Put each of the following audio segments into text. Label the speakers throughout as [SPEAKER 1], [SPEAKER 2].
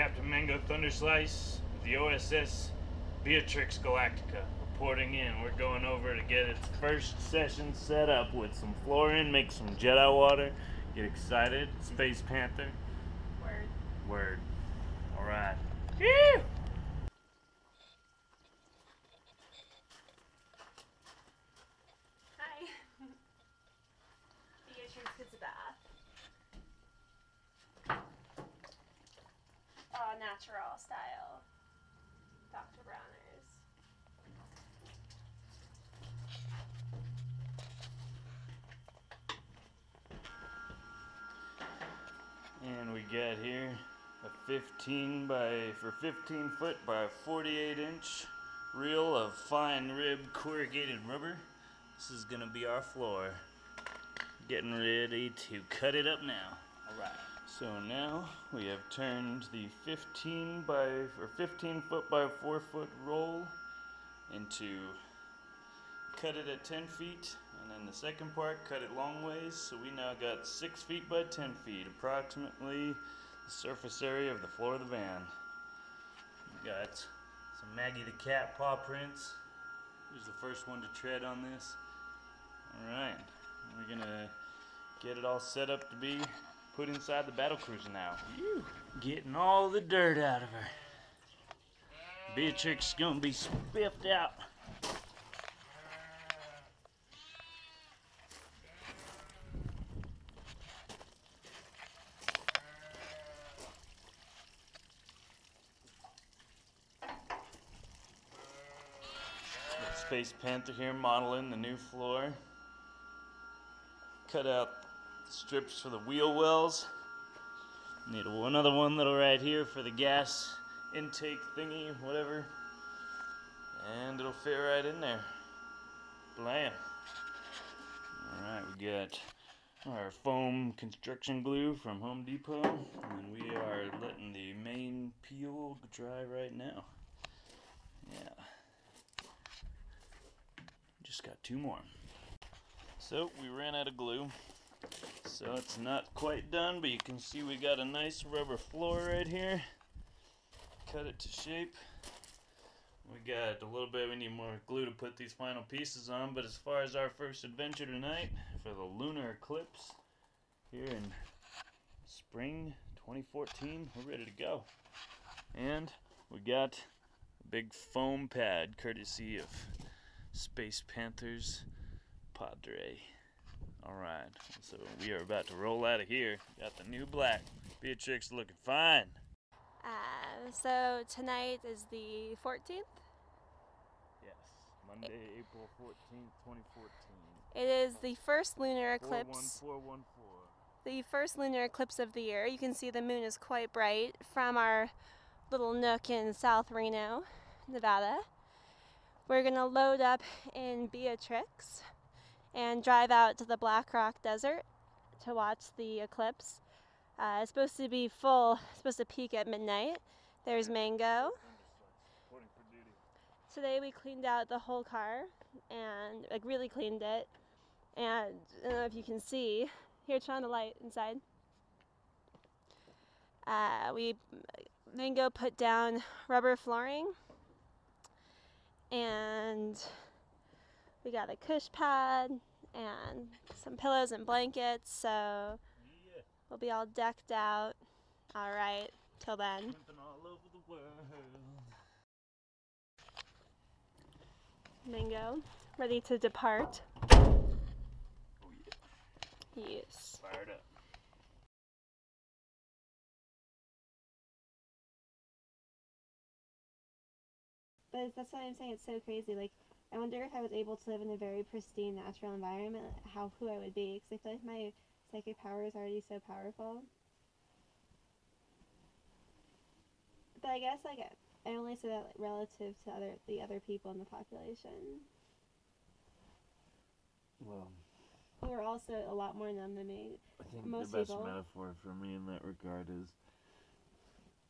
[SPEAKER 1] Captain Mango Thunderslice, the OSS BEATRIX GALACTICA, reporting in. We're going over to get its first session set up with some fluorine, make some Jedi water. Get excited. Space Panther.
[SPEAKER 2] Word.
[SPEAKER 1] Word. Alright. Woo!
[SPEAKER 2] Hi. Beatrix gets a bath. Natural style. Dr. Browners.
[SPEAKER 1] And we got here a 15 foot by 48 inch reel of fine rib corrugated rubber. This is gonna be our floor. Getting ready to cut it up now. Alright. So now we have turned the 15 foot by 4 foot roll into cut it at 10 feet, and then the second part cut it long ways, so we now got 6 feet by 10 feet, approximately the surface area of the floor of the van. We got some Maggie the cat paw prints. Who's the first one to tread on this? Alright, we're gonna get it all set up to be put inside the Battlecruiser now. Whew. Getting all the dirt out of her. Beatrix is gonna be spiffed out. Space Panther here modeling the new floor. Cut out the strips for the wheel wells. Need another one little right here for the gas intake thingy, whatever. And it'll fit right in there. Blam. Alright, we got our foam construction glue from Home Depot. And we are letting the main peel dry right now. Yeah. Just got 2 more. So we ran out of glue, so it's not quite done, but you can see we got a nice rubber floor right here. Cut it to shape. We got a little bit, we need more glue to put these final pieces on, but as far as our first adventure tonight for the Lunar Eclipse here in spring 2014, we're ready to go. And we got a big foam pad courtesy of Space Panther's Padre. Alright, so we are about to roll out of here. Got the new black. Beatrix looking fine.
[SPEAKER 2] So tonight is the 14th?
[SPEAKER 1] Yes, Monday, April 14th, 2014.
[SPEAKER 2] It is the first lunar eclipse.
[SPEAKER 1] 41414.
[SPEAKER 2] The first lunar eclipse of the year. You can see the moon is quite bright from our little nook in South Reno, Nevada. We're going to load up in Beatrix and drive out to the Black Rock Desert to watch the eclipse. It's supposed to be full, supposed to peak at midnight. There's Mango. Today we cleaned out the whole car and really cleaned it. And I don't know if you can see, here, turn on the light inside. Mango put down rubber flooring. And we got a cush pad and some pillows and blankets, so we'll be all decked out. Alright, till then.
[SPEAKER 1] All over the world.
[SPEAKER 2] Mango, ready to depart.
[SPEAKER 1] Oh yeah.
[SPEAKER 2] Yes.
[SPEAKER 1] Fired up.
[SPEAKER 2] But that's what I'm saying, it's so crazy. Like, I wonder if I was able to live in a very pristine natural environment, who I would be, because I feel like my psychic power is already so powerful. But I guess, like, I only say that relative to the other people in the population.
[SPEAKER 1] Well,
[SPEAKER 2] who are also a lot more numb than me.
[SPEAKER 1] I think
[SPEAKER 2] Most
[SPEAKER 1] the best
[SPEAKER 2] people.
[SPEAKER 1] metaphor for me in that regard is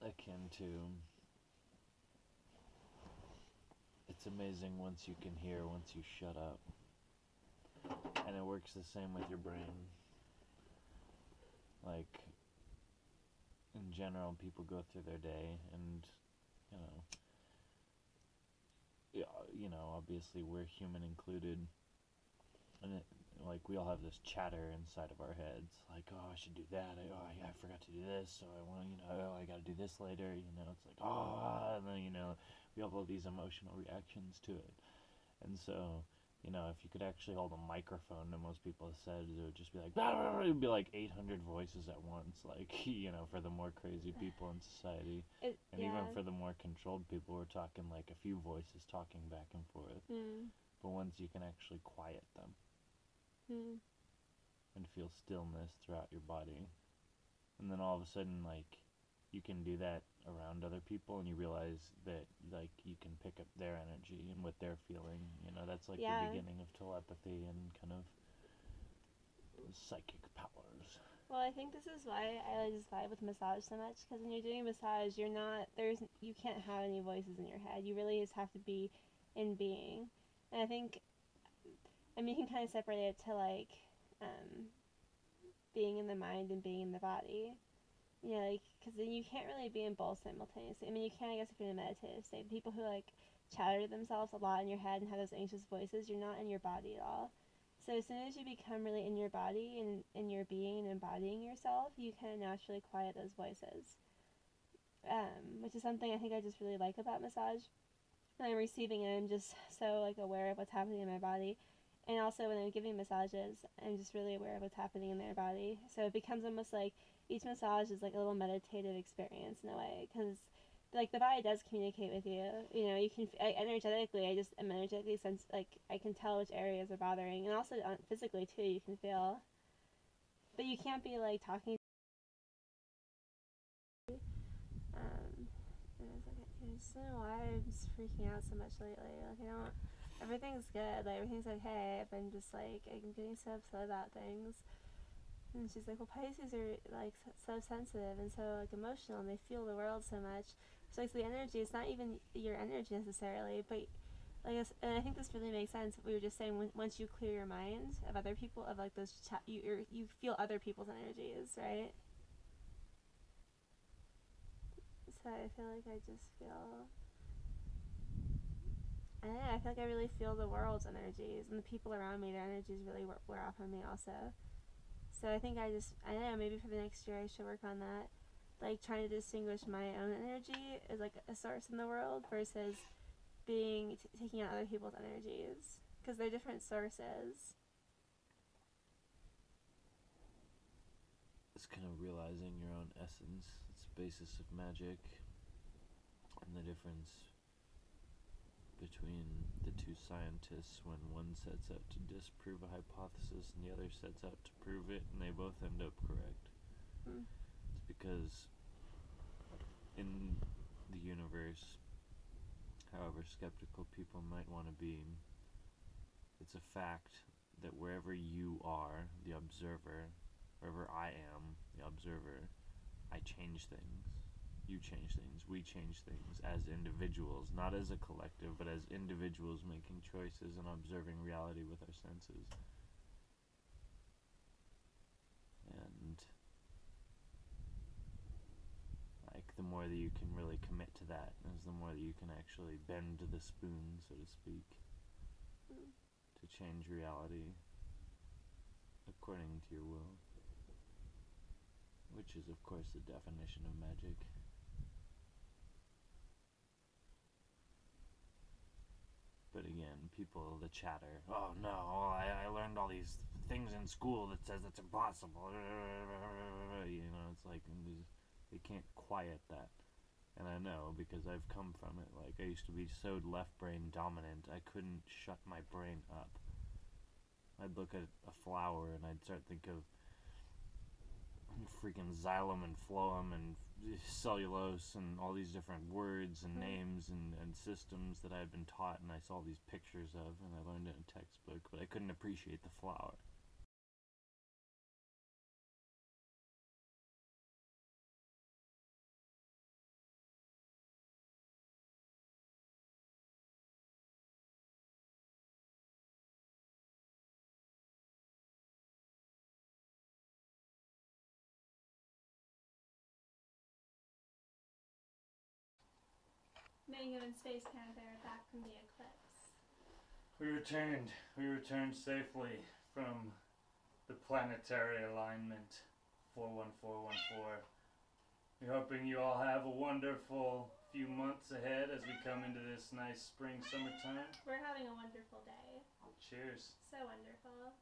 [SPEAKER 1] akin to, it's amazing once you can hear, once you shut up. And it works the same with your brain. Like, in general, people go through their day, and you know, obviously we're human included, and like we all have this chatter inside of our heads, like, oh, I should do that. I forgot to do this, so I want, I got to do this later. It's like, oh, and then we have all these emotional reactions to it, and so. If you could actually hold a microphone, that most people have said, it would just be like, blah, blah, blah. It would be like 800 voices at once, like, for the more crazy people in society. And even for the more controlled people, we're talking like a few voices talking back and forth. But once you can actually quiet them and feel stillness throughout your body, and then all of a sudden, like, you can do that around other people, and you realize that, like, you can pick up their energy and what they're feeling. That's like the beginning of telepathy and kind of psychic powers.
[SPEAKER 2] Well, I think this is why I like this vibe with massage so much, because when you're doing massage, you can't have any voices in your head. You really just have to be in being. And I think, you can kind of separate it to like being in the mind and being in the body. Because then you can't really be in both simultaneously. You can, I guess, if you're in a meditative state. People who like chatter to themselves a lot in your head and have those anxious voices, you're not in your body at all. So as soon as you become really in your body and in your being and embodying yourself, you can naturally quiet those voices, which is something I think I just really like about massage. When I'm receiving it, I'm just so like aware of what's happening in my body, and also when I'm giving massages, I'm just really aware of what's happening in their body. So it becomes almost like each massage is like a little meditative experience in a way, because like the body does communicate with you. You can energetically. I just am energetically sense, like I can tell which areas are bothering, and also physically too. You can feel, but you can't be like talking. I just don't know why I'm just freaking out so much lately. Like I don't. Everything's good. Like everything's okay. But I'm just like I'm getting so upset about things. And she's like, well, Pisces are like so sensitive and so like emotional, and they feel the world so much. So like the energy, it's not even your energy necessarily, but like, and I think this really makes sense. What we were just saying, once you clear your mind of other people, of like those you feel other people's energies, right? So I feel like I just feel. I don't know, I feel like I really feel the world's energies, and the people around me, their energies really wear off on me also. So I think I don't know, maybe for the next year I should work on that. Like trying to distinguish my own energy as like a source in the world versus taking out other people's energies. Because they're different sources.
[SPEAKER 1] It's kind of realizing your own essence. It's the basis of magic. And the difference between the two scientists when one sets out to disprove a hypothesis and the other sets out to prove it, and they both end up correct. It's because in the universe, however skeptical people might want to be, it's a fact that wherever you are, the observer, wherever I am, the observer, I change things. You change things, we change things as individuals, not as a collective, but as individuals making choices and observing reality with our senses. And like the more that you can really commit to that is the more that you can actually bend the spoon, so to speak, to change reality according to your will, which is of course the definition of magic. But again, people, the chatter, oh no, I learned all these things in school that says it's impossible. It's like they can't quiet that. And I know because I've come from it. Like I used to be so left brain dominant, I couldn't shut my brain up. I'd look at a flower and I'd start to think of freaking xylem and phloem and cellulose and all these different words and names and systems that I had been taught, and I saw these pictures of, and I learned it in a textbook, but I couldn't appreciate the flower.
[SPEAKER 2] Mango and Space Panther back from the Eclipse.
[SPEAKER 1] We returned safely from the planetary alignment 41414. We're hoping you all have a wonderful few months ahead as we come into this nice spring summertime.
[SPEAKER 2] We're having a wonderful day.
[SPEAKER 1] Cheers.
[SPEAKER 2] So wonderful.